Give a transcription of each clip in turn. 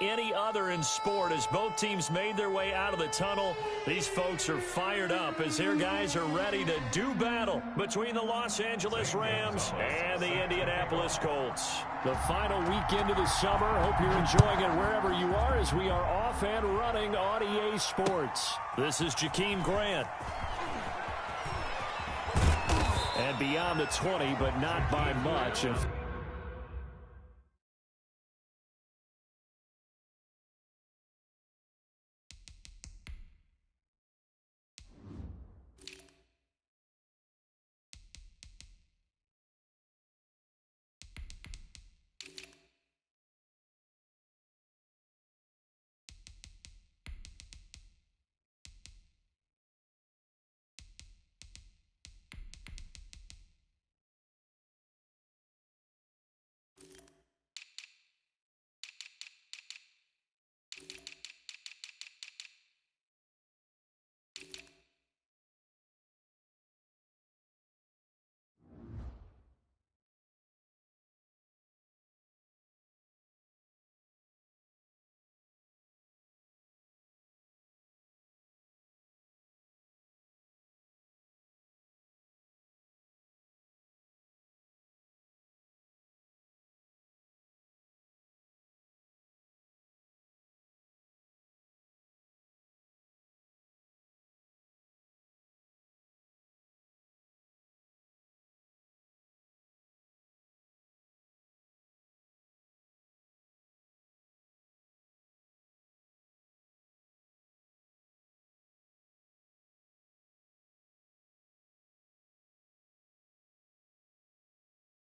any other in sport. As both teams made their way out of the tunnel, these folks are fired up as their guys are ready to do battle between the Los Angeles Rams and the Indianapolis Colts. The final weekend of the summer. Hope you're enjoying it wherever you are as we are off and running on EA Sports. This is Jakeem Grant. And beyond the 20, but not by much.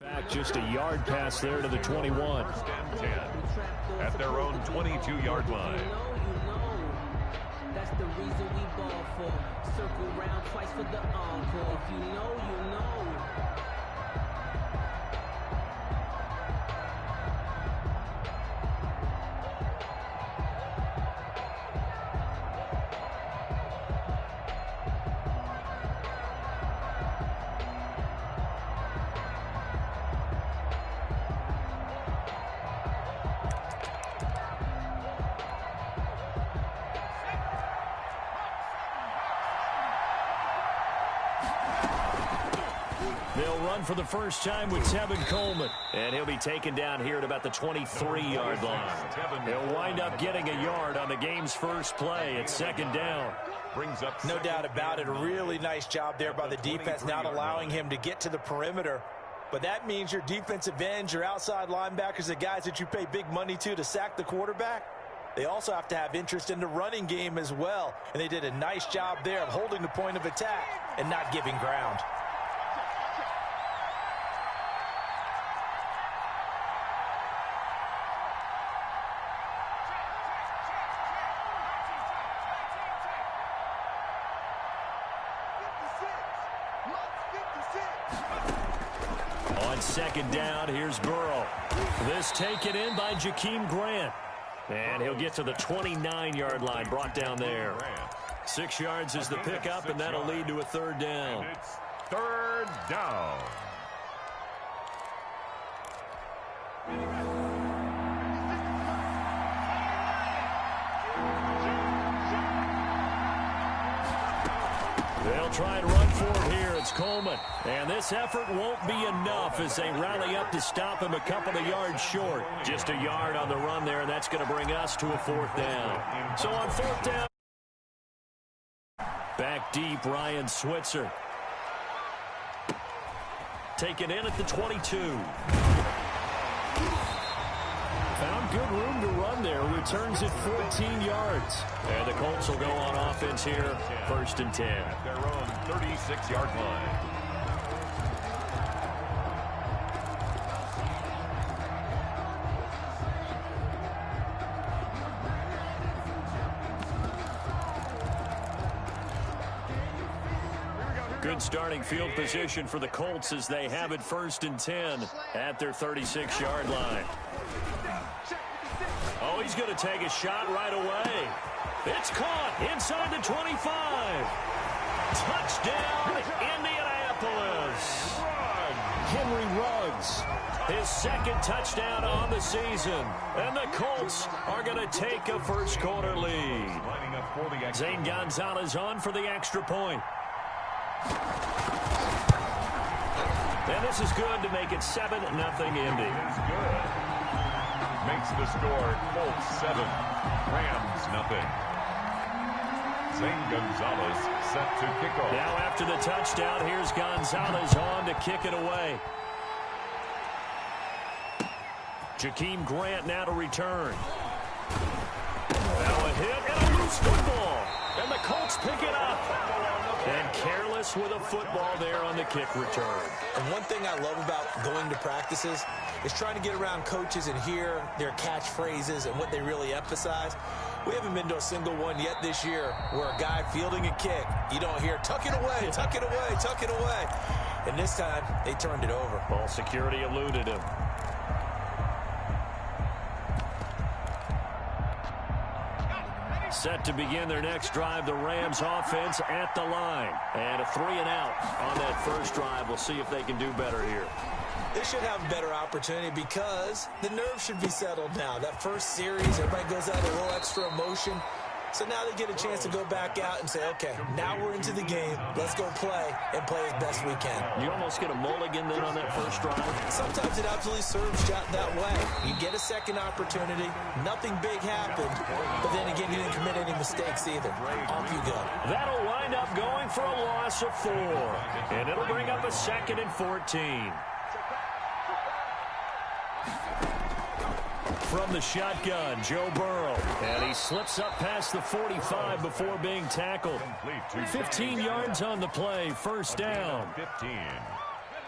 Back just a yard pass there to the 21. At their own 22-yard line. That's the reason we ball for. Circle round twice for the encore. If you know, you know. They'll run for the first time with Tevin Coleman. And he'll be taken down here at about the 23-yard line. He'll wind up getting a yard on the game's first play at second down. No doubt about it. A really nice job there by the defense, not allowing him to get to the perimeter. But that means your defensive ends, your outside linebackers, the guys that you pay big money to sack the quarterback, they also have to have interest in the running game as well. And they did a nice job there of holding the point of attack and not giving ground. On second down, here's Burrow. This taken in by Jakeem Grant. And he'll get to the 29-yard line, brought down there. 6 yards is the pickup, and that'll lead to a third down. And it's third down. They'll try and run for it here. It's Coleman. And this effort won't be enough as they rally up to stop him a couple of yards short. Just a yard on the run there, and that's going to bring us to a fourth down. So on fourth down, back deep, Ryan Switzer. Taken in at the 22. Found good room to run there. Returns it 14 yards. And the Colts will go on offense here. First and 10. At their own 36-yard line. Good starting field position for the Colts as they have it first and 10 at their 36-yard line. Oh, he's going to take a shot right away. It's caught inside the 25. Touchdown, Indianapolis. Henry Ruggs Suggs. His second touchdown on the season. And the Colts are going to take a first quarter lead. Zane Gonzalez on for the extra point. And this is good to make it 7-0 Indy. It's good. Makes the score Colts 7, Rams 0. Zane Gonzalez set to kick off. Now after the touchdown, here's Gonzalez on to kick it away. Jakeem Grant now to return. Now a hit and a loose football. And the Colts pick it up. And careless with a football there on the kick return. And one thing I love about going to practices is trying to get around coaches and hear their catchphrases and what they really emphasize. We haven't been to a single one yet this year where a guy fielding a kick, you don't hear, tuck it away, tuck it away, tuck it away. And this time, they turned it over. Ball security eluded him. Set to begin their next drive, the Rams offense at the line. And a 3-and-out on that first drive. We'll see if they can do better here. They should have a better opportunity because the nerves should be settled now. That first series, everybody goes out a little extra emotion. So now they get a chance to go back out and say, okay, now we're into the game. Let's go play and play as best we can. You almost get a mulligan then on that first drive. Sometimes it absolutely serves that way. You get a second opportunity. Nothing big happened. But then again, you didn't commit any mistakes either. Off you go. That'll wind up going for a loss of 4. And it'll bring up a 2nd and 14. From the shotgun, Joe Burrow. And he slips up past the 45 before being tackled. 15 yards on the play, first down. 15.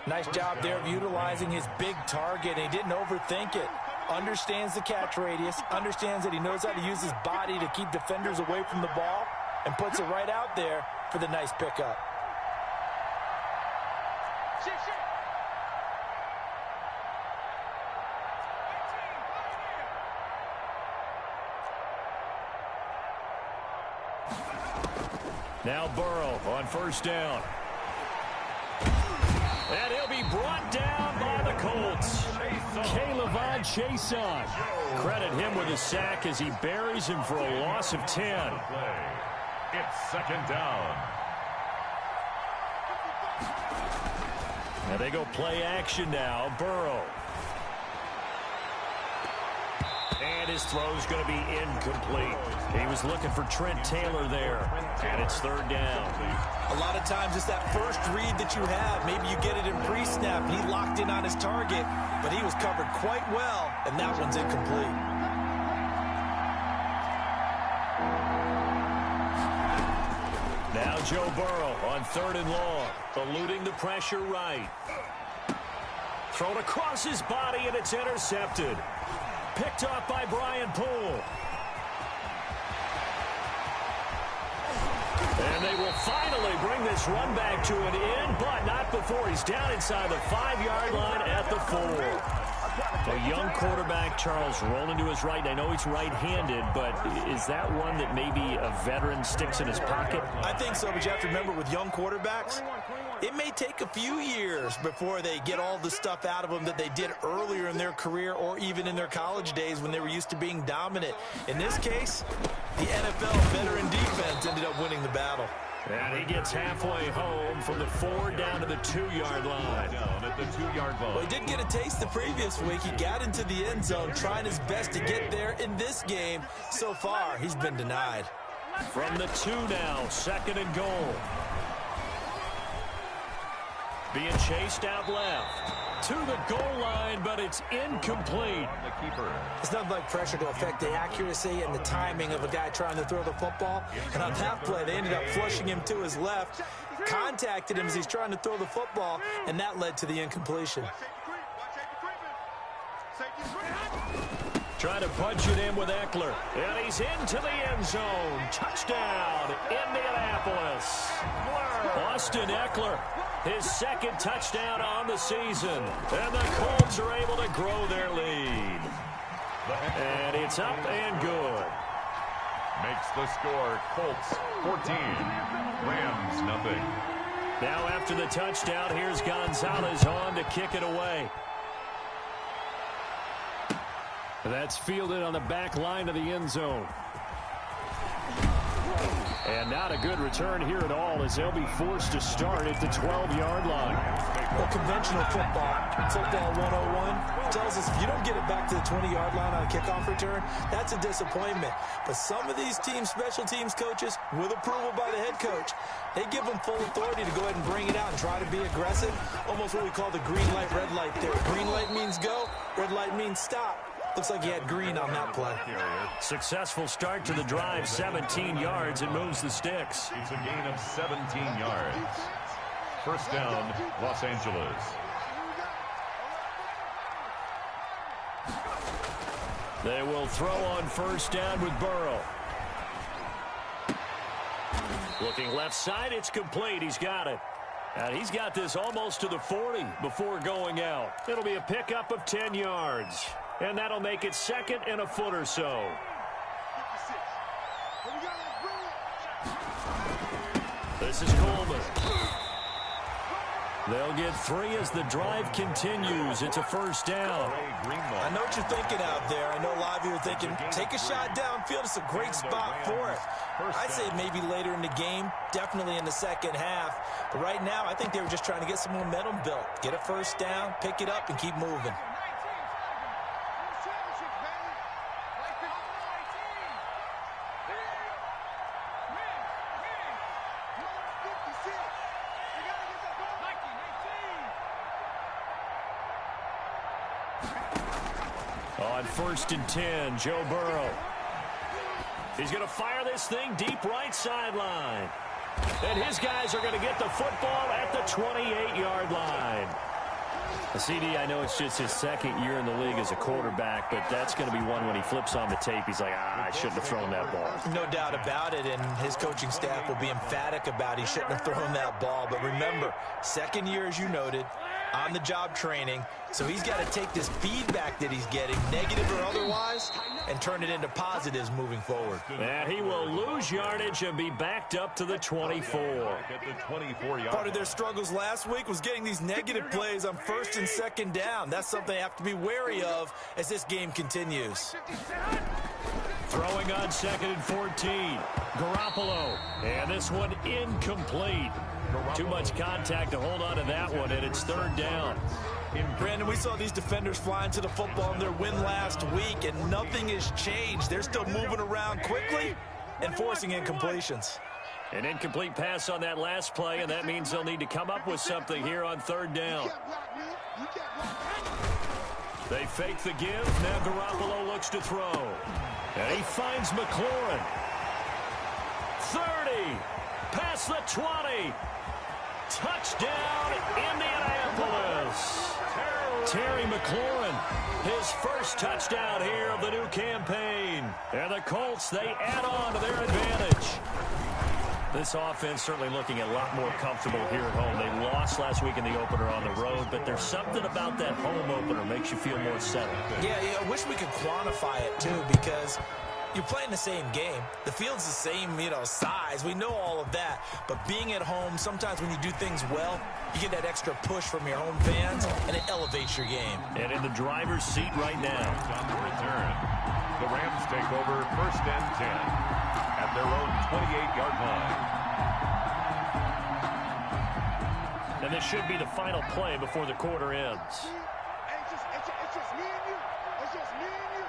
Nice job there of utilizing his big target. He didn't overthink it. Understands the catch radius. Understands that he knows how to use his body to keep defenders away from the ball. And puts it right out there for the nice pickup. Now Burrow on first down. And he'll be brought down by the Colts. K'Lavon Chaisson. Credit him with a sack as he buries him for a loss of 10. It's second down. And they go play action now. Burrow. And his throw's going to be incomplete. He was looking for Trent Taylor there. And it's third down. A lot of times it's that first read that you have. Maybe you get it in pre-snap. He locked in on his target, but he was covered quite well, and that one's incomplete. Now Joe Burrow on 3rd and long. Eluding the pressure right. Thrown across his body, and it's intercepted. Picked off by Brian Poole. And they will finally bring this run back to an end, but not before he's down inside the 5-yard line at the 4. A young quarterback, Charles, rolling to his right. I know he's right-handed, but is that one that maybe a veteran sticks in his pocket? I think so, but you have to remember with young quarterbacks, it may take a few years before they get all the stuff out of them that they did earlier in their career or even in their college days when they were used to being dominant. In this case, the NFL veteran defense ended up winning the battle. And he gets halfway home from the 4 down to the 2-yard line. Down at the 2-yard line. Well, he did get a taste the previous week. He got into the end zone, trying his best to get there in this game. So far, he's been denied. From the 2 now, 2nd and goal. Being chased out left. To the goal line, but it's incomplete. The keeper. It's nothing like pressure to affect the accuracy and the timing of a guy trying to throw the football. And on half play, they ended up flushing him to his left, contacted him as he's trying to throw the football, and that led to the incompletion. Trying to punch it in with Eckler. And he's into the end zone. Touchdown, Indianapolis. Austin Eckler, his 2nd touchdown on the season. And the Colts are able to grow their lead. And it's up and good. Makes the score Colts 14, Rams 0. Now after the touchdown, here's Gonzalez on to kick it away. That's fielded on the back line of the end zone. And not a good return here at all, as they'll be forced to start at the 12-yard line. Well, conventional football 101 tells us if you don't get it back to the 20-yard line on a kickoff return, that's a disappointment. But some of these teams, special teams coaches, with approval by the head coach, they give them full authority to go ahead and bring it out and try to be aggressive. Almost what we call the green light, red light there. Green light means go, red light means stop. Looks like he had green on that play. Successful start to the drive, 17 yards, and moves the sticks. It's a gain of 17 yards. First down, Los Angeles. They will throw on first down with Burrow. Looking left side, it's complete. He's got it. And he's got this almost to the 40 before going out. It'll be a pickup of 10 yards. And that'll make it second and a foot or so. This is Coleman. They'll get 3 as the drive continues. It's a first down. I know what you're thinking out there. I know a lot of you are thinking, take a shot downfield. It's a great spot for it. I'd say maybe later in the game, definitely in the second half. But right now, I think they were just trying to get some momentum built. Get a first down, pick it up, and keep moving. On first and 10, Joe Burrow. He's going to fire this thing deep right sideline. And his guys are going to get the football at the 28-yard line. CD, I know it's just his second year in the league as a quarterback, but that's going to be one when he flips on the tape. He's like, I shouldn't have thrown that ball. No doubt about it, and his coaching staff will be emphatic about he shouldn't have thrown that ball. But remember, second year, as you noted, on-the-job training, so he's got to take this feedback that he's getting, negative or otherwise, and turn it into positives moving forward. And he will lose yardage and be backed up to the 24. Part of their struggles last week was getting these negative plays on first and second down. That's something they have to be wary of as this game continues. Throwing on second and 14. Garoppolo. And this one incomplete. Too much contact to hold on to that one, and it's third down. Brandon, we saw these defenders flying to the football in their win last week, and nothing has changed. They're still moving around quickly and forcing incompletions. An incomplete pass on that last play, and that means they'll need to come up with something here on third down. They fake the give. Now Garoppolo looks to throw. And he finds McLaurin. 30. Past the 20. Touchdown, Indianapolis. Terry McLaurin, his first touchdown here of the new campaign. And the Colts, they add on to their advantage. This offense certainly looking a lot more comfortable here at home. They lost last week in the opener on the road, but there's something about that home opener makes you feel more settled. Yeah, I wish we could quantify it, too, because you're playing the same game. The field's the same, size. We know all of that. But being at home, sometimes when you do things well, you get that extra push from your home fans, and it elevates your game. And in the driver's seat right now. On the return, the Rams take over first and 10 at their own 28-yard line. And this should be the final play before the quarter ends. It's just me and you. It's just me and you.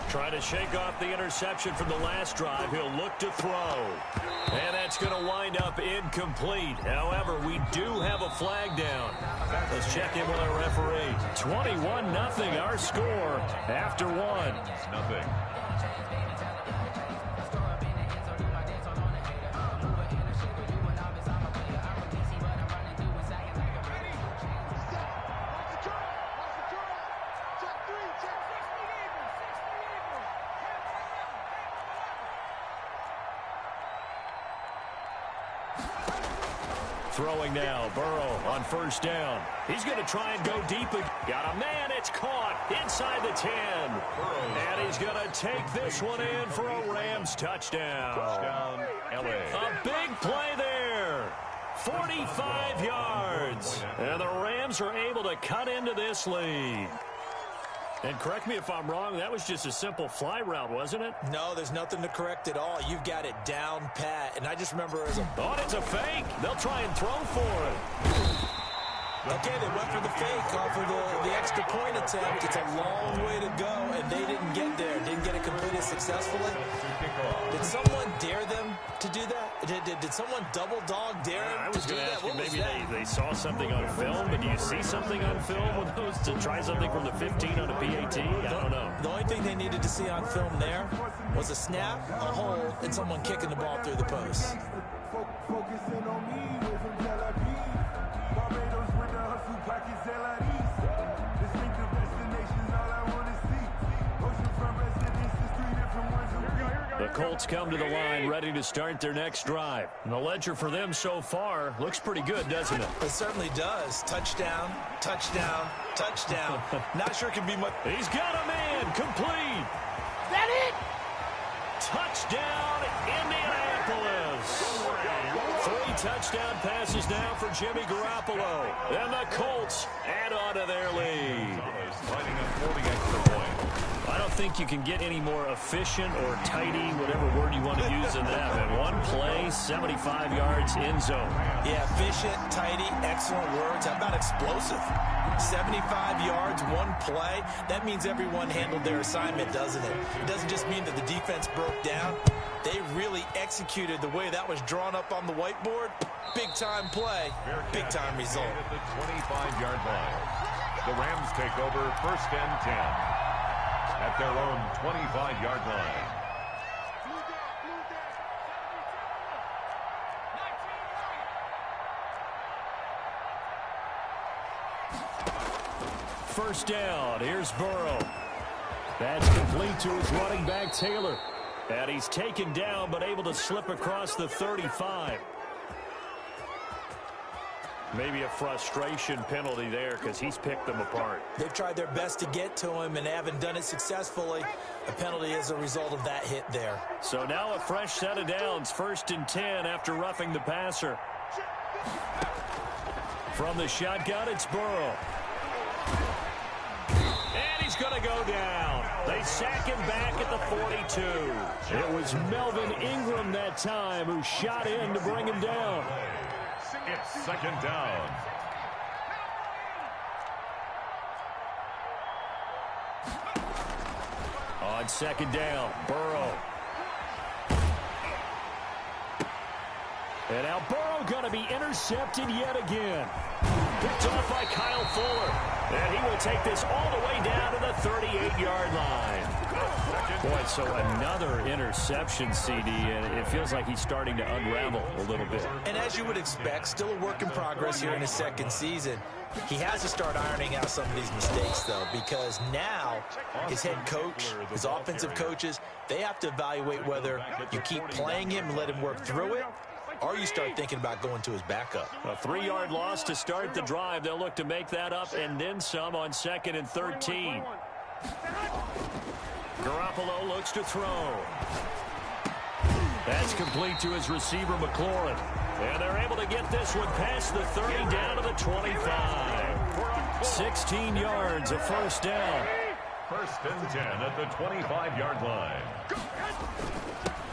Trying to shake off the interception from the last drive. He'll look to throw. And that's going to wind up incomplete. However, we do have a flag down. Let's check in with our referee. 21-0 our score after one. Nothing. Throwing now, Burrow on first down. He's going to try and go deep. Got a man it's caught inside the 10. And he's going to take this one in for a Rams touchdown. Touchdown, LA. A big play there. 45 yards. And the Rams are able to cut into this lead. And correct me if I'm wrong, that was just a simple fly route, wasn't it? No, there's nothing to correct at all. You've got it down pat. And I just remember as a... Oh, it's a fake. They'll try and throw for it. Okay, they went for the fake off of the extra point attempt. It's a long way to go, and they didn't get there. Didn't get it completed successfully. Did someone dare them to do that? Did someone double dog dare them to do that? What was that? Maybe they saw something on film, but do you see something on film with those to try something from the 15 on a PAT? I don't know. The only thing they needed to see on film there was a snap, a hole, and someone kicking the ball through the post. Focusing on me with some Tel Aviv. Barbados with the hustle pockets distinctive destinations, all I want to see. Oceanfront residences, 3 different ones. The Colts come to the line ready to start their next drive. And the ledger for them so far looks pretty good, doesn't it? It certainly does. Touchdown, touchdown, touchdown. Not sure it can be much. He's got a man. Complete. That it? Touchdown, Indianapolis. 3 touchdown passes now for Jimmy Garoppolo. And the Colts add on to their lead. Fighting a 40 extra point. I don't think you can get any more efficient or tidy, whatever word you want to use in that. And one play, 75 yards in zone. Yeah, efficient, tidy, excellent words. How about explosive? 75 yards, one play. That means everyone handled their assignment, doesn't it? It doesn't just mean that the defense broke down. They really executed the way that was drawn up on the whiteboard. Big-time play, big-time result. At the 25-yard line. The Rams take over 1st and 10 at their own 25-yard line. First down. Here's Burrow. That's complete to his running back, Taylor. And he's taken down, but able to slip across the 35. Maybe a frustration penalty there because he's picked them apart. They've tried their best to get to him and haven't done it successfully. A penalty is a result of that hit there. So now a fresh set of downs. 1st and 10 after roughing the passer. From the shotgun, it's Burrow. And he's going to go down. They sack him back at the 42. It was Melvin Ingram that time who shot in to bring him down. It's 2nd down. On 2nd down, Burrow. And now Burrow going to be intercepted yet again. Picked off by Kyle Fuller. And he will take this all the way down to the 38-yard line. Boy, so another interception, CD, and it feels like he's starting to unravel a little bit. And as you would expect, still a work in progress here in his 2nd season. He has to start ironing out some of these mistakes, though, because now his head coach, his offensive coaches, they have to evaluate whether you keep playing him and let him work through it, or you start thinking about going to his backup. A 3-yard loss to start the drive. They'll look to make that up and then some on 2nd and 13. Garoppolo looks to throw. That's complete to his receiver, McLaurin. And they're able to get this one past the 30 down to the 25. 16 yards, a 1st down. 1st and 10 at the 25-yard line.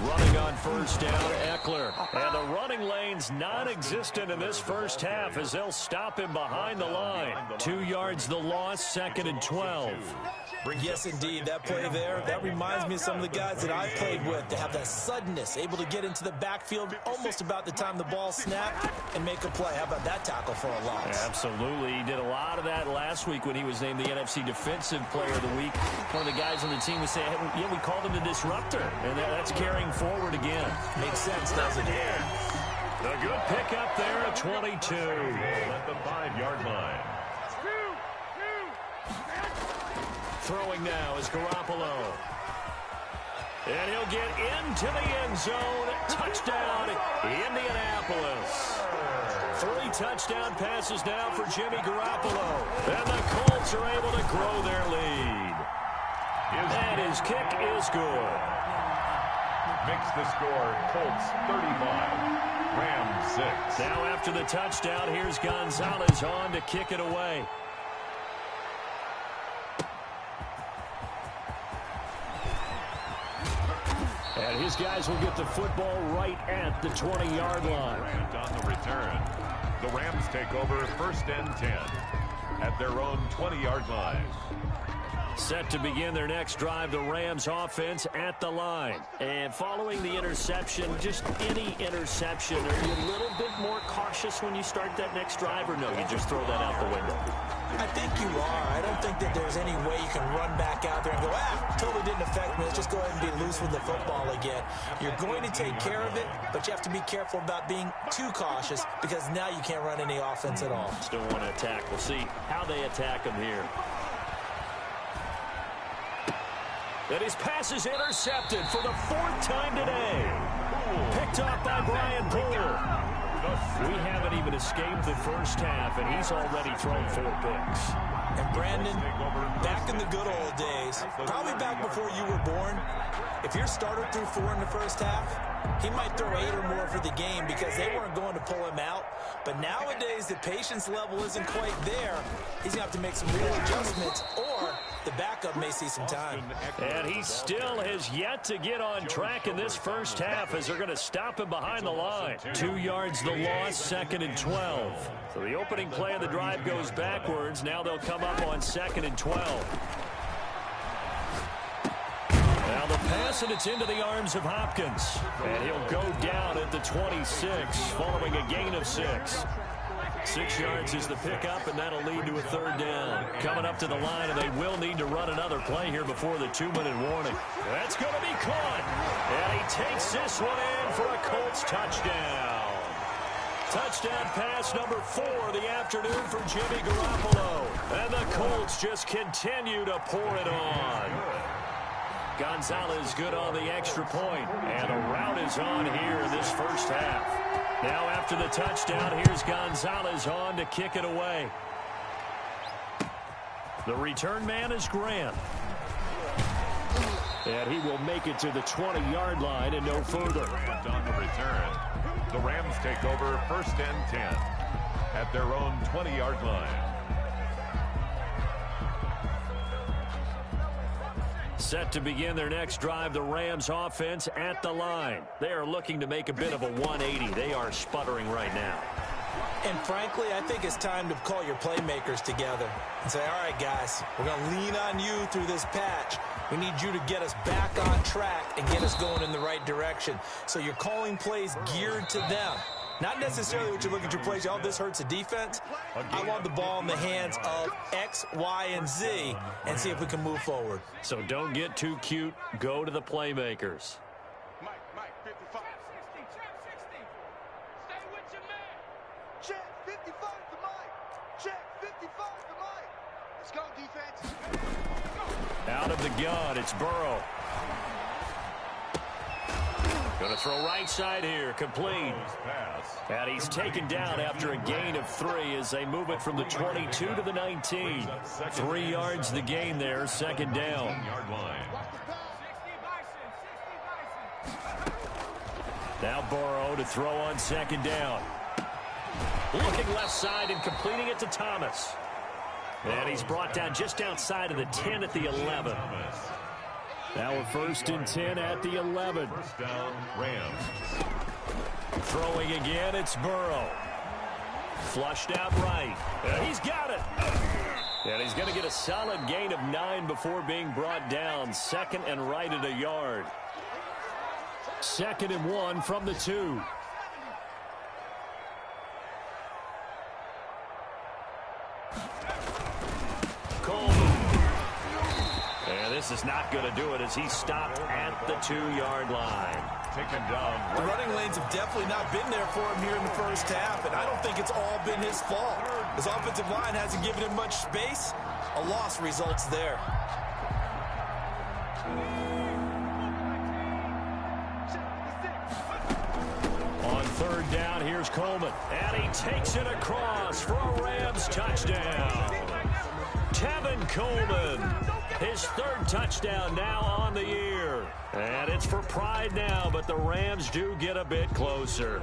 Running on 1st down, Eckler. And the running lane's non-existent in this first half as they'll stop him behind the line. 2 yards the loss, 2nd and 12. Yes, indeed. That play there, that reminds me of some of the guys that I played with. They have that suddenness, able to get into the backfield almost about the time the ball snapped and make a play. How about that tackle for a loss? Absolutely. He did a lot of that last week when he was named the NFC Defensive Player of the Week. One of the guys on the team would say, hey, yeah, we called him the disruptor. And that's carrying forward again. Makes sense, doesn't it? The good pickup there at 22. At the 5-yard line. Throwing now is Garoppolo. And he'll get into the end zone. Touchdown, Indianapolis. 3 touchdown passes now for Jimmy Garoppolo. And the Colts are able to grow their lead. And his kick is good. Makes the score Colts 35, Rams 6. Now after the touchdown, here's Gonzalez on to kick it away. And his guys will get the football right at the 20-yard line. On the return, the Rams take over 1st and 10 at their own 20-yard line. Set to begin their next drive, the Rams offense at the line. And following the interception, just any interception, are you a little bit more cautious when you start that next drive, or no, you just throw that out the window? I think you are. I don't think that there's any way you can run back out there and go, totally didn't affect me. Let's just go ahead and be loose with the football again. You're going to take care of it, but you have to be careful about being too cautious because now you can't run any offense at all. Still want to attack. We'll see how they attack him here. And his pass is intercepted for the 4th time today. Picked up by Brian Poole. We haven't even escaped the first half, and he's already thrown 4 picks. And Brandon, back in the good old days, probably back before you were born, if your starter threw 4 in the first half, he might throw 8 or more for the game because they weren't going to pull him out. But nowadays, the patience level isn't quite there. He's going to have to make some real adjustments, or the backup may see some time. And he still has yet to get on track in this first half as they're going to stop him behind the line. 2 yards the loss, 2nd and 12. So the opening play of the drive goes backwards. Now they'll come up on 2nd and 12. Now the pass, and it's into the arms of Hopkins. And he'll go down at the 26 following a gain of 6. 6 yards is the pickup, and that'll lead to a 3rd down. Coming up to the line, and they will need to run another play here before the 2-minute warning. That's going to be caught. And he takes this one in for a Colts touchdown. Touchdown pass number 4 of the afternoon for Jimmy Garoppolo. And the Colts just continue to pour it on. Gonzalez good on the extra point, and a rout is on here in this first half. Now after the touchdown, here's Gonzalez on to kick it away. The return man is Grant. And he will make it to the 20-yard line and no further. On the return, the Rams take over 1st and 10 at their own 20-yard line. Set to begin their next drive, the Rams offense at the line. They are looking to make a bit of a 180. They are sputtering right now. And frankly, I think it's time to call your playmakers together and say, all right, guys, we're going to lean on you through this patch. We need you to get us back on track and get us going in the right direction. So you're calling plays geared to them. Not necessarily what you look at your plays, oh, this hurts the defense. I want the ball in the hands of X, Y, and Z and see if we can move forward. So don't get too cute. Go to the playmakers. Mike, 55. Stay with your man. Check 55 to Mike. Check 55 to Mike. Let's go, defense. Out of the gun, it's Burrow. Going to throw right side here, complete. And he's taken down after a gain of 3 as they move it from the 22 to the 19. 3 yards the gain there, 2nd down. Now Burrow to throw on 2nd down. Looking left side and completing it to Thomas. And he's brought down just outside of the 10 at the 11. Now a 1st and 10 at the 11. First down, Rams. Throwing again, it's Burrow. Flushed out right. And he's got it. And he's going to get a solid gain of 9 before being brought down. 2nd and right at a yard. 2nd and 1 from the 2. This is not going to do it as he's stopped at the 2-yard line. Taken down. The running lanes have definitely not been there for him here in the first half, and I don't think it's all been his fault. His offensive line hasn't given him much space. A loss results there. On 3rd down, here's here's Coleman. And he takes it across for a Rams touchdown. Tevin Coleman, his third touchdown now on the year. And it's for pride now, but the Rams do get a bit closer.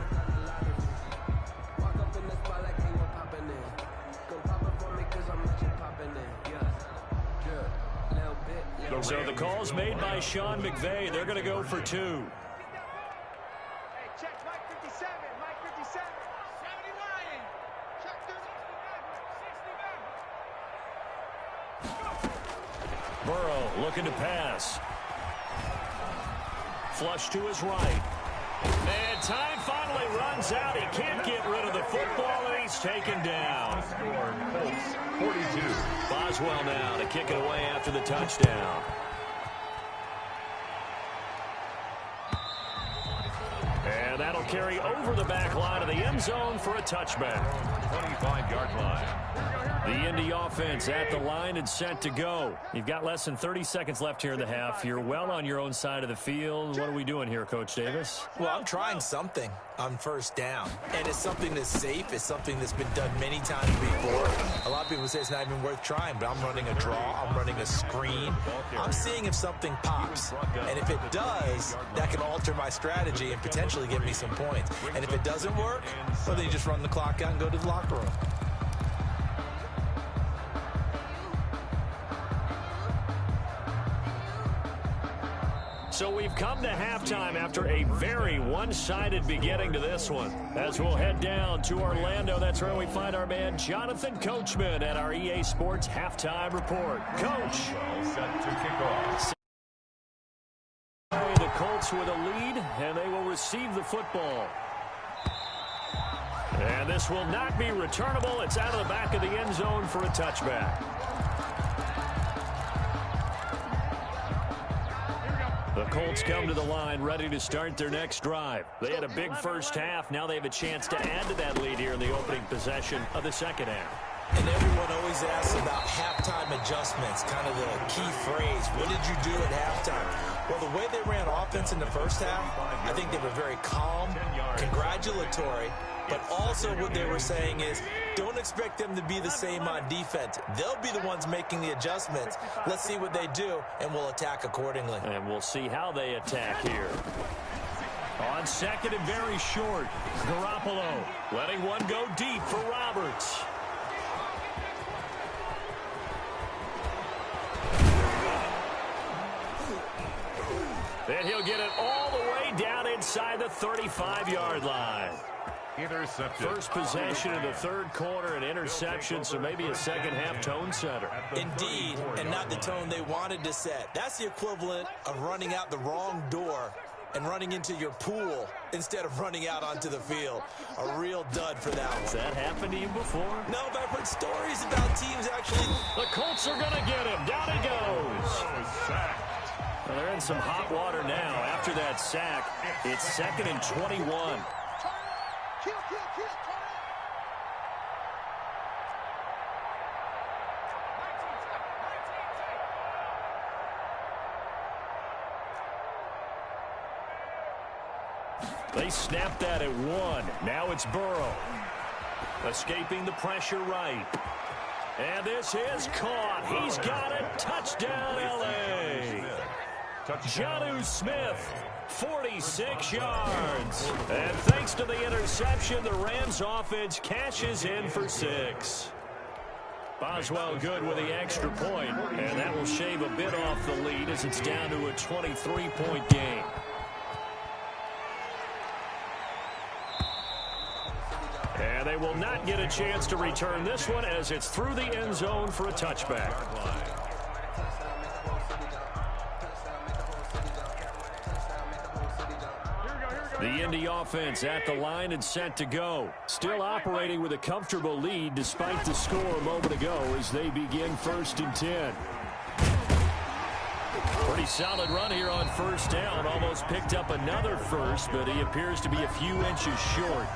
So the call's made by Sean McVay. They're going to go for 2. Hey, check Mike 57, Mike 57. 70 Ryan. Check 39, 69. Burrow looking to pass. Flush to his right. And time finally runs out. He can't get rid of the football, and he's taken down. Score, Colts 42. Boswell now to kick it away after the touchdown. And that'll carry over the back line of the end zone for a touchback. 25-yard line. The Indy offense at the line and set to go. You've got less than 30 seconds left here in the half. You're well on your own side of the field. What are we doing here, Coach Davis? Well, I'm trying something on first down, and it's something that's safe. It's something that's been done many times before. A lot of people say it's not even worth trying, but I'm running a draw. I'm running a screen. I'm seeing if something pops, and if it does, that can alter my strategy and potentially give me some points. And if it doesn't work, well, then you just run the clock out and go to the locker room. So we've come to halftime after a very one-sided beginning to this one. As we'll head down to Orlando, that's where we find our man Jonathan Coachman at our EA Sports Halftime Report. Coach. Set to kick off. The Colts with a lead, and they will receive the football. And this will not be returnable. It's out of the back of the end zone for a touchback. The Colts come to the line ready to start their next drive. They had a big first half. Now they have a chance to add to that lead here in the opening possession of the second half. And everyone always asks about halftime adjustments, kind of the key phrase. What did you do at halftime? Well, the way they ran offense in the first half, I think they were very calm, congratulatory, but also what they were saying is don't expect them to be the same on defense. They'll be the ones making the adjustments. Let's see what they do, and we'll attack accordingly. And we'll see how they attack here. On second and very short, Garoppolo letting one go deep for Roberts. And he'll get it all the way down inside the 35-yard line. Intercepted. First possession of the third quarter, an interception, so maybe a second-half tone setter. Indeed, and not the tone they wanted to set. That's the equivalent of running out the wrong door and running into your pool instead of running out onto the field. A real dud for that one. Has that happened to you before? No, but I've heard stories about teams actually. The Colts are going to get him. Down he goes. Well, they're in some hot water now. After that sack, it's 2nd and 21. They snapped that at 1. Now it's Burrow. Escaping the pressure right. And this is caught. He's got it. Touchdown, L.A. Jonnu Smith, 46 yards. And thanks to the interception, the Rams offense cashes in for 6. Boswell good with the extra point, and that will shave a bit off the lead as it's down to a 23-point game. And they will not get a chance to return this one as it's through the end zone for a touchback. The Indy offense at the line and set to go. Still operating with a comfortable lead despite the score a moment ago as they begin 1st and 10. Pretty solid run here on first down. Almost picked up another first, but he appears to be a few inches short.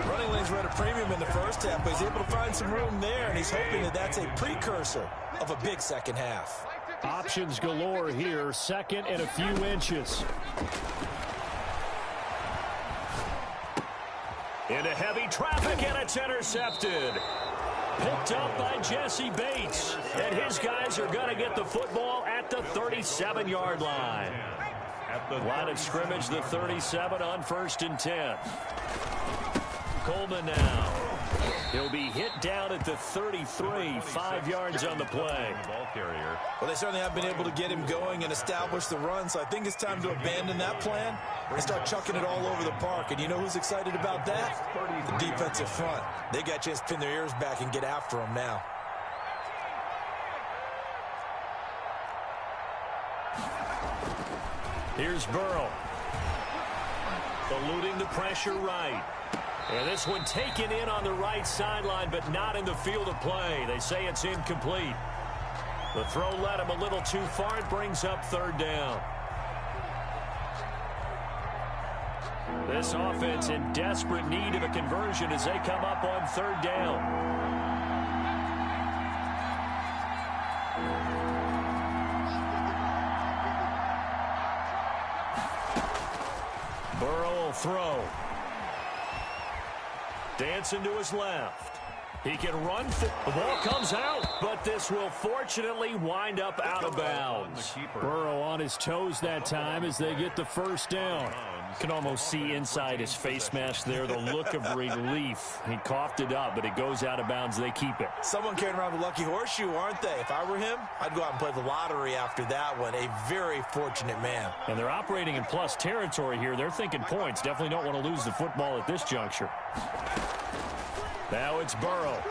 Running lanes were at a premium in the first half, but he's able to find some room there, and he's hoping that that's a precursor of a big second half. Options galore here. 2nd and a few inches. Into heavy traffic, and it's intercepted. Picked up by Jesse Bates. And his guys are going to get the football at the 37-yard line. Line of scrimmage, the 37 on 1st and 10. Coleman now. He'll be hit down at the 33, 5 yards on the play. Well, they certainly have been able to get him going and establish the run, so I think it's time to abandon that plan and start chucking it all over the park. And you know who's excited about that? The defensive front. They got a chance to pin their ears back and get after him now. Here's Burrow. Eluding the pressure right. And this one taken in on the right sideline, but not in the field of play. They say it's incomplete. The throw led him a little too far. It brings up 3rd down. This offense in desperate need of a conversion as they come up on 3rd down. Burrow will throw. Dancing to his left. He can run. The ball comes out, but this will fortunately wind up out of bounds. Burrow on his toes that time as they get the 1st down. Can almost see inside his face mask there the look of relief. He coughed it up, but it goes out of bounds. They keep it. Someone carrying around the lucky horseshoe, aren't they? If I were him, I'd go out and play the lottery after that one. A very fortunate man. And they're operating in plus territory here. They're thinking points. Definitely don't want to lose the football at this juncture. Now it's Burrow.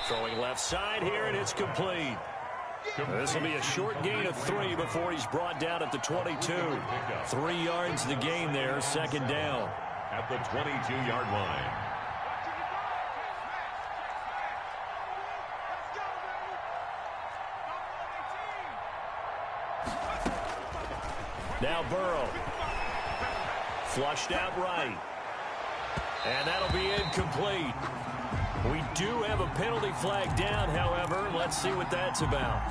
Throwing left side here, and it's complete. This will be a short gain of 3 before he's brought down at the 22. 3 yards the gain there, 2nd down. At the 22-yard line. Now Burrow. Flushed out right. And that'll be incomplete. We do have a penalty flag down, however. Let's see what that's about.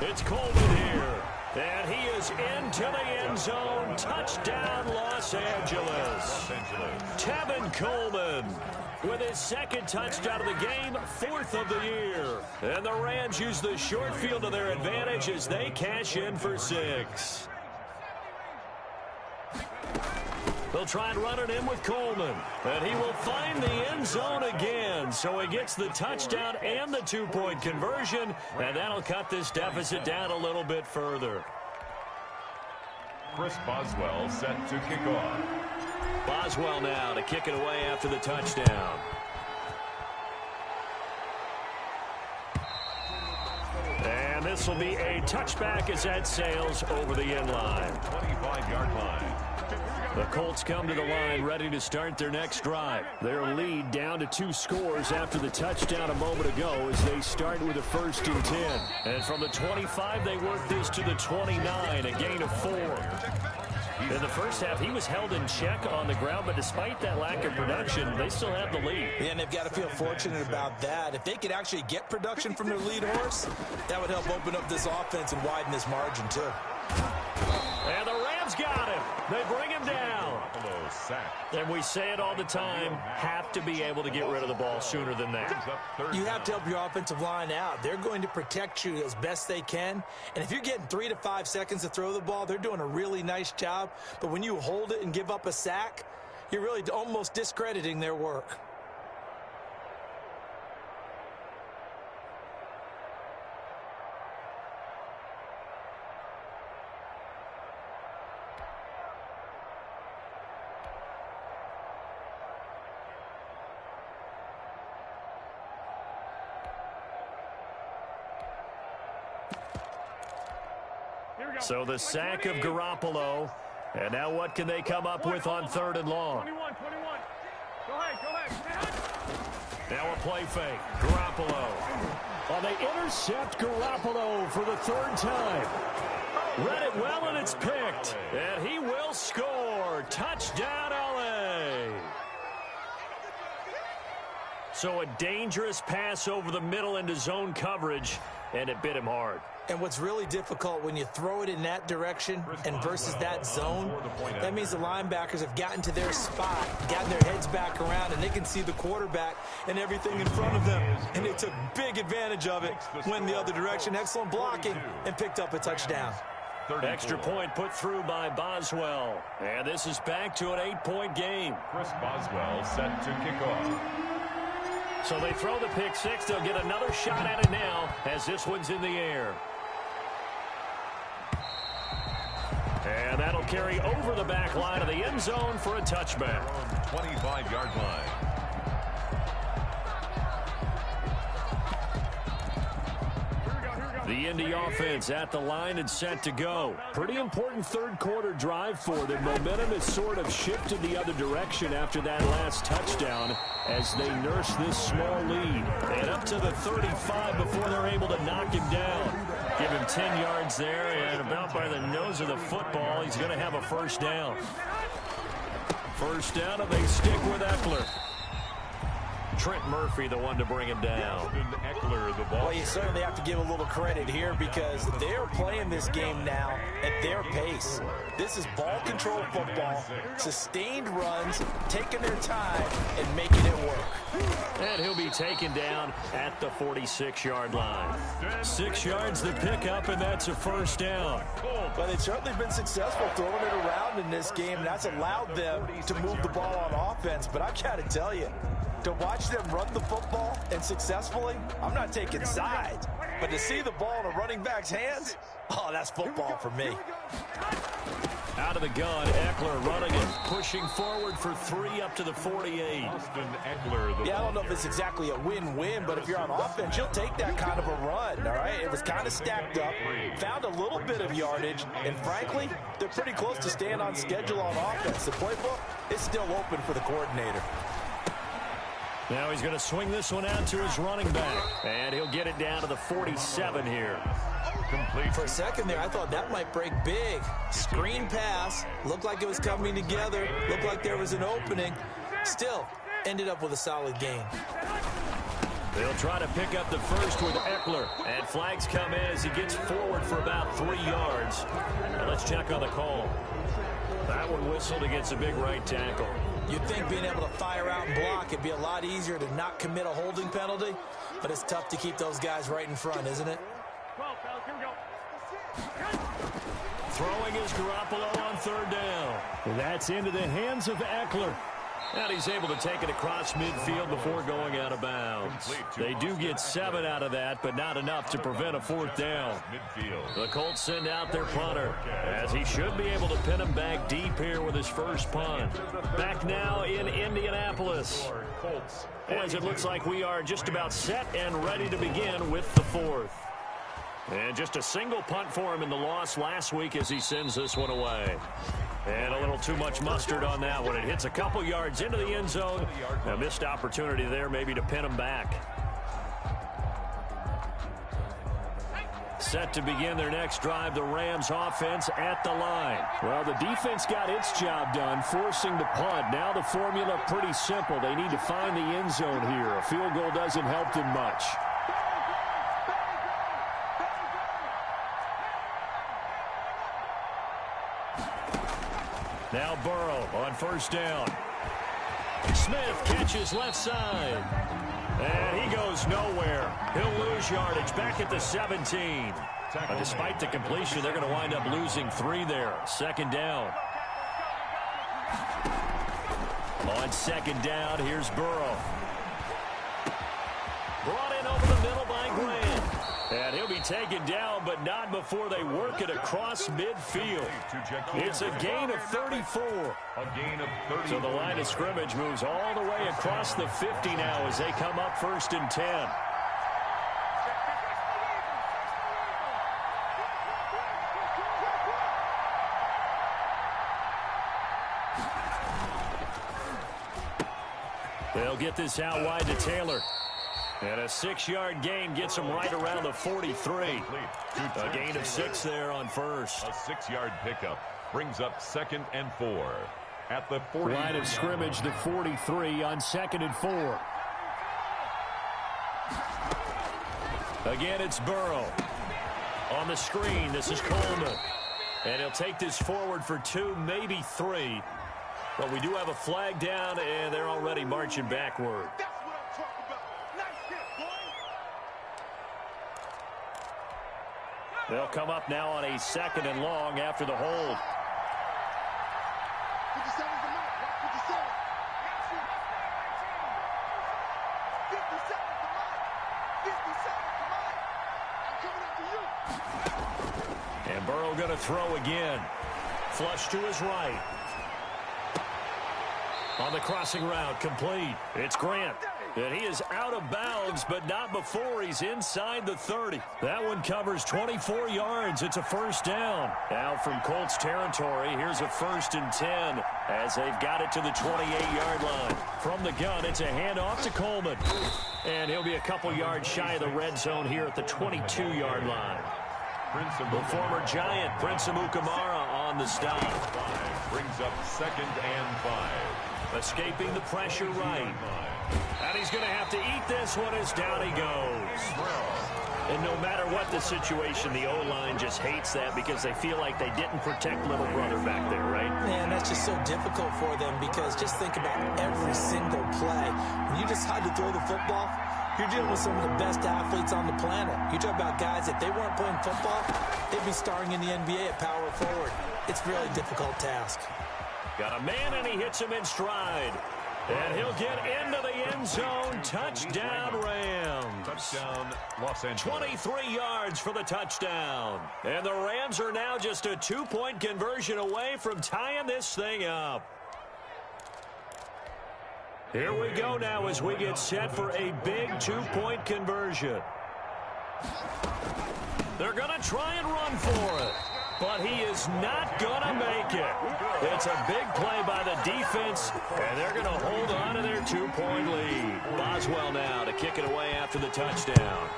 It's Coleman here. And he is into the end zone. Touchdown, Los Angeles. Tevin Coleman with his 2nd touchdown of the game, 4th of the year. And the Rams use the short field to their advantage as they cash in for 6. They'll try and run it in with Coleman. And he will find the end zone again. So he gets the touchdown and the 2-point conversion. And that'll cut this deficit down a little bit further. Chris Boswell set to kick off. Boswell now to kick it away after the touchdown. And this will be a touchback as that sails over the end line. 25-yard line. The Colts come to the line ready to start their next drive. Their lead down to 2 scores after the touchdown a moment ago as they start with a 1st and 10. And from the 25, they work this to the 29, a gain of 4. In the first half, he was held in check on the ground, but despite that lack of production, they still have the lead. Yeah, and they've got to feel fortunate about that. If they could actually get production from their lead horse, that would help open up this offense and widen this margin, too. And the Rams got him. They bring him down. And we say it all the time, have to be able to get rid of the ball sooner than that. You have to help your offensive line out. They're going to protect you as best they can. And if you're getting 3 to 5 seconds to throw the ball, they're doing a really nice job. But when you hold it and give up a sack, you're really almost discrediting their work. So the sack of Garoppolo. And now what can they come up with on 3rd and long? 21. Go ahead. Now a play fake. Garoppolo. Well, they intercept Garoppolo for the 3rd time. Read it well, and it's picked. And he will score. Touchdown, LA. So a dangerous pass over the middle into zone coverage, and it bit him hard. And what's really difficult when you throw it in that direction and versus that zone, that means the linebackers have gotten to their spot, gotten their heads back around, and they can see the quarterback and everything in front of them. And they took big advantage of it, went the other direction, excellent blocking, and picked up a touchdown. Extra point put through by Boswell. And this is back to an 8-point game. Chris Boswell set to kick off. So they throw the pick six. They'll get another shot at it now as this one's in the air. And that'll carry over the back line of the end zone for a touchback. 25-yard line. The Indy offense at the line and set to go. Pretty important third quarter drive for them. Momentum has sort of shifted the other direction after that last touchdown as they nurse this small lead. And up to the 35 before they're able to knock him down. Give him 10 yards there, and about by the nose of the football, he's going to have a first down. First down, and they stick with Eckler. Trent Murphy, the one to bring him down. Eckler, the ball. Well, you certainly have to give a little credit here because they're playing this game now at their pace. This is ball control football, sustained runs, taking their time, and making it work. And he'll be taken down at the 46-yard line. 6 yards the pickup, and that's a first down. But they've certainly been successful throwing it around in this game, and that's allowed them to move the ball on offense. But I've got to tell you, to watch them run the football and successfully, I'm not taking sides. But to see the ball in a running back's hands, oh, that's football for me. Out of the gun, Eckler running and pushing forward for 3 up to the 48. Eckler, Yeah, I don't know if it's exactly a win-win, but if you're on offense, you'll take that kind of a run, all right? It was kind of stacked up, found a little bit of yardage, and frankly, they're pretty close to staying on schedule on offense. The playbook is still open for the coordinator. Now he's going to swing this one out to his running back, and he'll get it down to the 47 here. complete. For a second there, I thought that might break big. Screen pass, looked like it was coming together, looked like there was an opening. Still, ended up with a solid gain. They'll try to pick up the first with Eckler, and flags come in as he gets forward for about 3 yards. Now let's check on the call. That one whistled against a big right tackle. You'd think being able to fire out and block, it'd be a lot easier to not commit a holding penalty, but it's tough to keep those guys right in front, isn't it? Throwing is Garoppolo on third down. That's into the hands of Eckler. And he's able to take it across midfield before going out of bounds. They do get 7 out of that, but not enough to prevent a fourth down. The Colts send out their punter, as he should be able to pin him back deep here with his first punt. Back now in Indianapolis, as it looks like we are just about set and ready to begin with the fourth. And just a single punt for him in the loss last week as he sends this one away. And a little too much mustard on that one. It hits a couple yards into the end zone. A missed opportunity there maybe to pin him back. Set to begin their next drive, the Rams offense at the line. Well, the defense got its job done, forcing the punt. Now the formula pretty simple. They need to find the end zone here. A field goal doesn't help them much. Now Burrow on first down. Smith catches left side. And he goes nowhere. He'll lose yardage back at the 17. Despite the completion, they're going to wind up losing 3 there. Second down. On second down, here's Burrow. Brought in over the middle by Grant. And he'll be taken down, but not before they work it across midfield. It's a gain of 34. So the line of scrimmage moves all the way across the 50 now as they come up first and 10. They'll get this out wide to Taylor. And a 6-yard gain gets him right around the 43. A gain of 6 there on first. A 6-yard pickup brings up 2nd and 4 at the 40. Line of scrimmage, the 43 on 2nd and 4. Again, it's Burrow. On the screen, this is Coleman. And he'll take this forward for 2, maybe 3. But we do have a flag down, and they're already marching backward. That's what I'm talking about. Nice hit, boy. They'll come up now on a 2nd and long after the hold. 57 is the mark. Watch 57. 57 is the mark. 57 is the mark. I'm coming up to you. And Burrow going to throw again. Flush to his right. On the crossing route, complete. It's Grant. And he is out of bounds, but not before he's inside the 30. That one covers 24 yards. It's a first down. Now from Colts territory, here's a 1st and 10 as they've got it to the 28-yard line. From the gun, it's a handoff to Coleman. And he'll be a couple yards shy of the red zone here at the 22-yard line. The former Giant, Prince Amukamara, on the stop. Brings up 2nd and 5. Escaping the pressure right. And he's going to have to eat this one as down he goes. And no matter what the situation, the O-line just hates that because they feel like they didn't protect little brother back there, right? Man, that's just so difficult for them because just think about every single play. When you decide to throw the football, you're dealing with some of the best athletes on the planet. You talk about guys, if they weren't playing football, they'd be starring in the NBA at power forward. It's a really difficult task. Got a man, and he hits him in stride. And he'll get into the end zone. Touchdown, Rams. Touchdown, Los Angeles. 23 yards for the touchdown. And the Rams are now just a 2-point conversion away from tying this thing up. Here we go now as we get set for a big 2-point conversion. They're going to try and run for it. But he is not going to make it. It's a big play by the defense, and they're going to hold on to their 2-point lead. Boswell now to kick it away after the touchdown.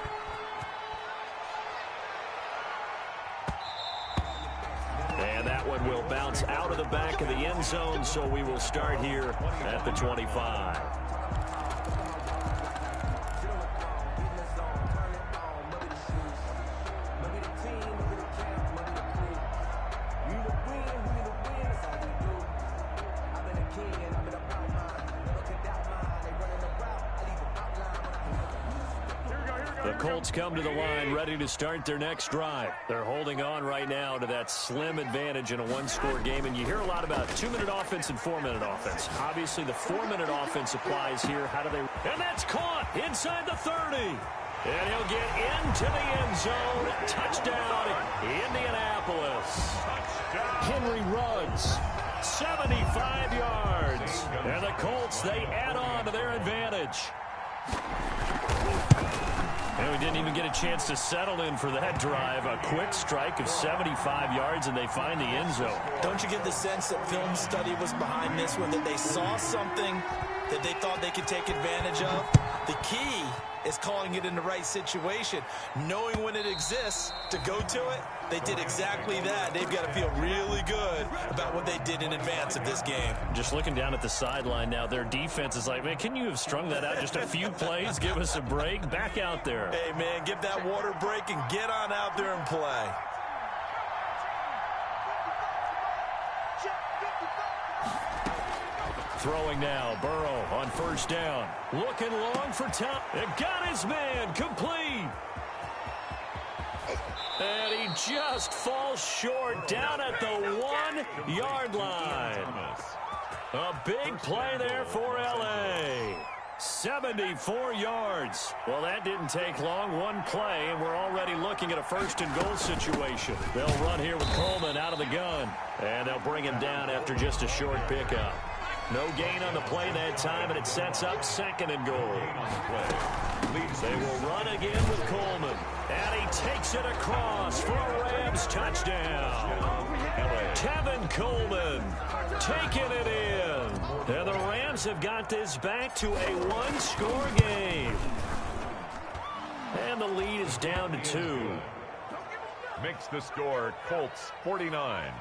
And that one will bounce out of the back of the end zone, so we will start here at the 25. Colts come to the line ready to start their next drive. They're holding on right now to that slim advantage in a 1-score game, and you hear a lot about 2-minute offense and 4-minute offense. Obviously, the 4-minute offense applies here. How do they... And that's caught inside the 30. And he'll get into the end zone. Touchdown, Indianapolis. Henry runs 75 yards. And the Colts, they add on to their advantage. And we didn't even get a chance to settle in for that drive. A quick strike of 75 yards, and they find the end zone. Don't you get the sense that film study was behind this one, that they saw something that they thought they could take advantage of? The key is calling it in the right situation, knowing when it exists to go to it. They did exactly that. They've got to feel really good about what they did in advance of this game. Just looking down at the sideline now, their defense is like, man, can you have strung that out just a few plays? Give us a break. Back out there. Hey, man, give that water break and get on out there and play. Throwing now, Burrow on first down. Looking long for Tom. And got his man, complete. And he just falls short down at the 1-yard line. A big play there for L.A. 74 yards. Well, that didn't take long. One play, and we're already looking at a first-and-goal situation. They'll run here with Coleman out of the gun. And they'll bring him down after just a short pickup. No gain on the play that time, and it sets up 2nd and goal. They will run again with Coleman. And he takes it across for a Rams touchdown. Kevin Coleman taking it in. And the Rams have got this back to a 1-score game. And the lead is down to 2. Makes the score Colts 49,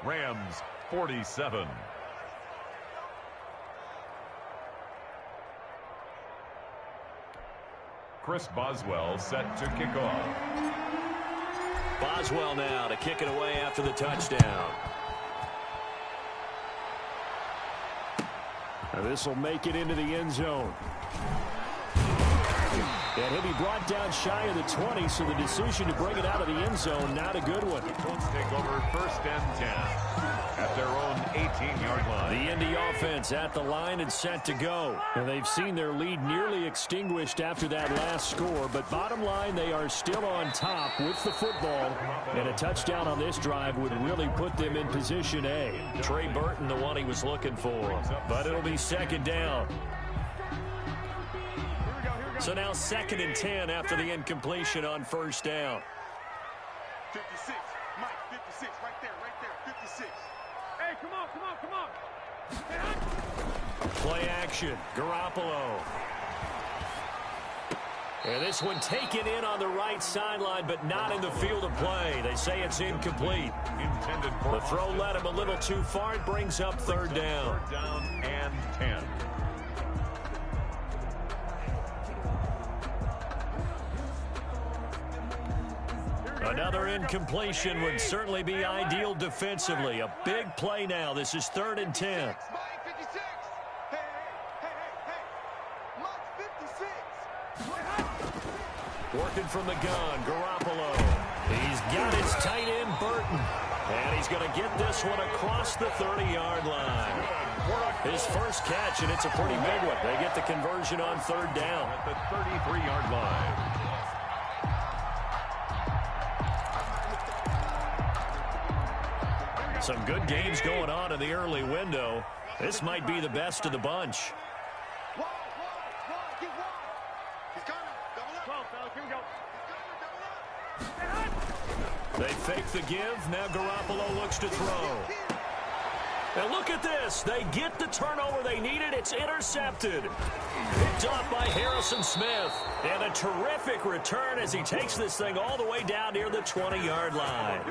Rams 47. Chris Boswell set to kick off. Boswell now to kick it away after the touchdown. This will make it into the end zone. And he'll be brought down shy of the 20, so the decision to bring it out of the end zone, not a good one. The Colts take over 1st and 10 at their own 18-yard line. The Indy offense at the line and set to go. And they've seen their lead nearly extinguished after that last score, but bottom line, they are still on top with the football, and a touchdown on this drive would really put them in position A. Trey Burton, the one he was looking for, but it'll be 2nd down. So now 2nd and 10 after the incompletion on 1st down. 56, Mike, 56, right there, 56. Hey, come on. Play action, Garoppolo. And this one taken in on the right sideline, but not in the field of play. They say it's incomplete. The throw led him a little too far. It brings up 3rd down. 3rd down and 10. Another incompletion would certainly be ideal defensively. A big play now. This is 3rd and 10. Mike, 56. Hey. Mike, 56. Working from the gun, Garoppolo. He's got his tight end, Burton. And he's going to get this one across the 30-yard line. His first catch, and it's a pretty big one. They get the conversion on 3rd down. At the 33-yard line. Some good games going on in the early window. This might be the best of the bunch. Wide, get wide. He's coming, double up. 12, fellas, here we go. He's coming, double up. They fake the give. Now Garoppolo looks to throw. And look at this. They get the turnover they needed. It's intercepted. Picked off by Harrison Smith. And a terrific return as he takes this thing all the way down near the 20-yard line.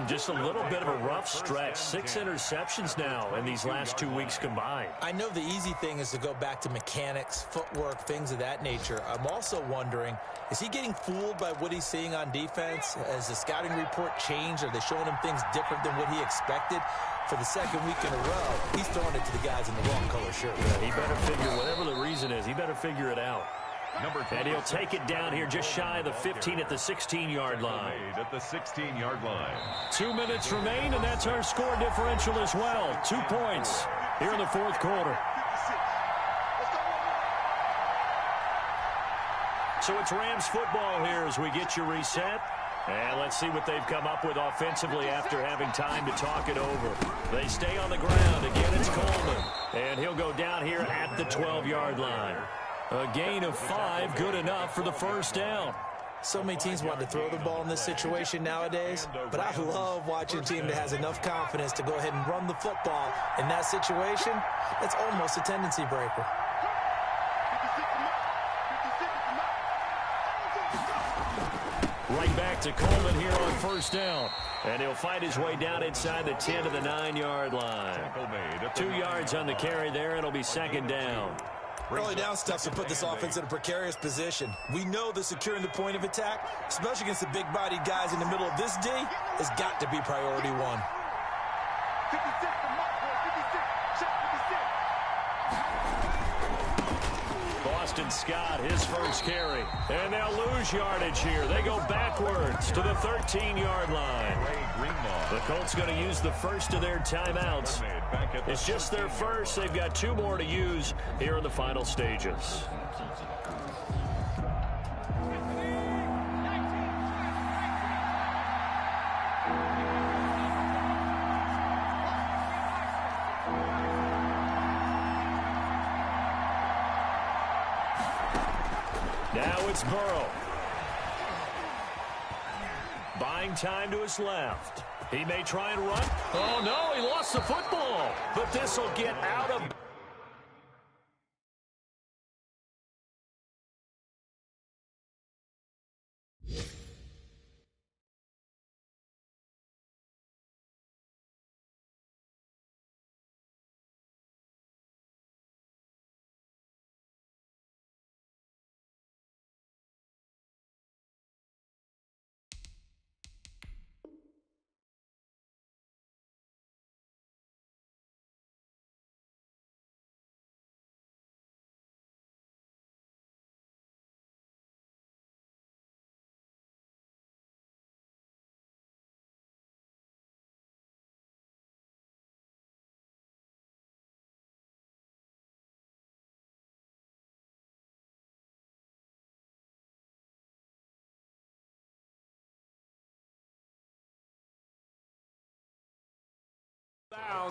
Just a little bit of a rough stretch. 6 interceptions now in these last 2 weeks combined. I know the easy thing is to go back to mechanics, footwork, things of that nature. I'm also wondering, is he getting fooled by what he's seeing on defense? Has the scouting report changed? Are they showing him things different than what he expected? For the 2nd week in a row, he's throwing it to the guys in the wrong color shirt. Yeah, he better figure, whatever the reason is, he better figure it out. And he'll take it down here just shy of the 15 at the 16-yard line. At the 16-yard line. 2 minutes remain, and that's our score differential as well. 2 points here in the 4th quarter. So it's Rams football here as we get you reset. And let's see what they've come up with offensively after having time to talk it over. They stay on the ground. Again, it's Coleman. And he'll go down here at the 12-yard line. A gain of 5, good enough for the 1st down. So many teams want to throw the ball in this situation nowadays, but I love watching a team that has enough confidence to go ahead and run the football. In that situation, it's almost a tendency breaker. Right back to Coleman here on 1st down. And he'll fight his way down inside the 10 to the 9-yard line. 2 yards on the carry there. It'll be 2nd down. Early down stuff to put this offense in a precarious position. We know that securing the point of attack, especially against the big-bodied guys in the middle of this D, has got to be priority 1. 56 for Mike, 56. Check 56. Boston Scott, his first carry. And they'll lose yardage here. They go backwards to the 13-yard line. The Colts going to use the first of their timeouts. It's just their first. They've got 2 more to use here in the final stages. Now it's Burrow. Buying time to his left. He may try and run. Oh, no, he lost the football. But this will get out of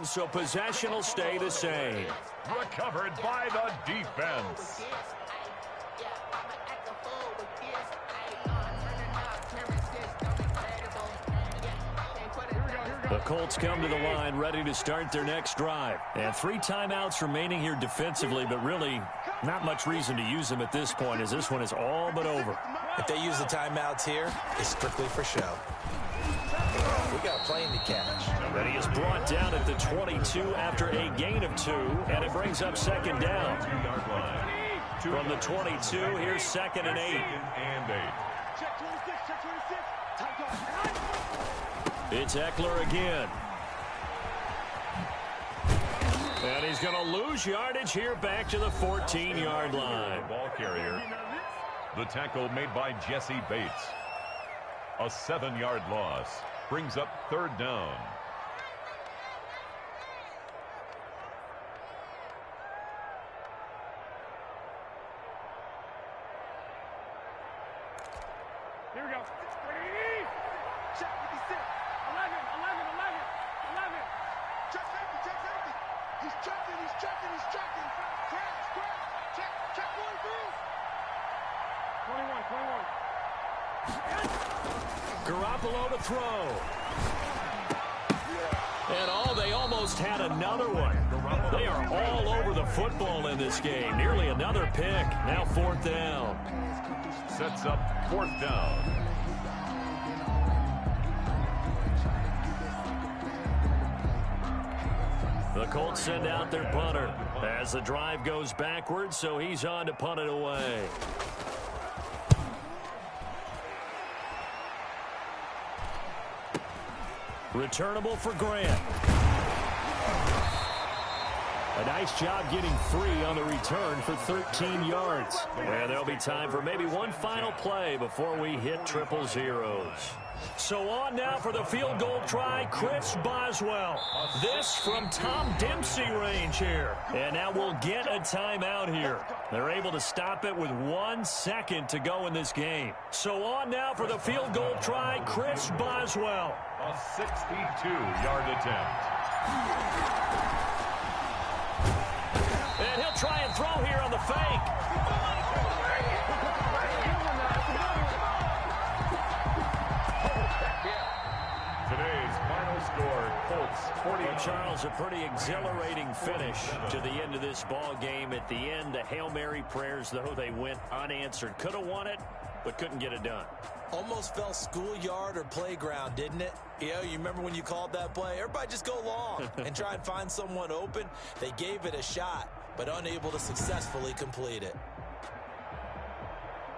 So possession will stay the same. Recovered by the defense. The Colts come to the line ready to start their next drive. And 3 timeouts remaining here defensively, but really not much reason to use them at this point as this one is all but over. If they use the timeouts here, it's strictly for show. We got a plane to catch. And he is brought down at the 22 after a gain of 2, and it brings up second down. From the 22, here's 2nd and 8. Check 26, check 26. Tight off. It's Eckler again. And he's going to lose yardage here back to the 14-yard line. Ball carrier. The tackle made by Jesse Bates. A 7-yard loss. Brings up 3rd down. Here we go. Check 56. 11. Check safety. He's checking. Crash. Check 1 through. 21. Garoppolo to throw. And they almost had another one. They are all over the football in this game. Nearly another pick. Now 4th down. Sets up 4th down. The Colts send out their punter as the drive goes backwards, so he's on to punt it away. Returnable for Grant. A nice job getting free on the return for 13 yards. And there'll be time for maybe one final play before we hit triple zeros. So on now for the field goal try, Chris Boswell. This from Tom Dempsey range here. And now we'll get a timeout here. They're able to stop it with 1 second to go in this game. So on now for the field goal try, Chris Boswell. A 62-yard attempt. And he'll try and throw here on the fake. Today's final score, Colts 40. Well, Charles, a pretty exhilarating finish to the end of this ball game. At the end, the Hail Mary prayers, though, they went unanswered. Could have won it, but couldn't get it done. Almost felt schoolyard or playground, didn't it? You remember when you called that play? Everybody just go long and try and find someone open. They gave it a shot, but unable to successfully complete it.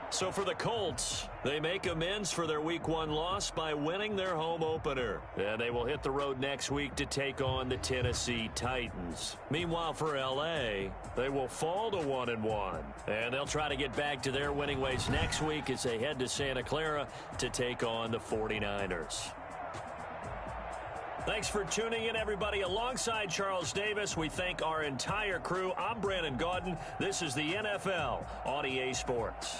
So for the Colts, they make amends for their Week 1 loss by winning their home opener. And they will hit the road next week to take on the Tennessee Titans. Meanwhile, for L.A., they will fall to 1-1. And they'll try to get back to their winning ways next week as they head to Santa Clara to take on the 49ers. Thanks for tuning in, everybody. Alongside Charles Davis, we thank our entire crew. I'm Brandon Gaudin. This is the NFL on EA Sports.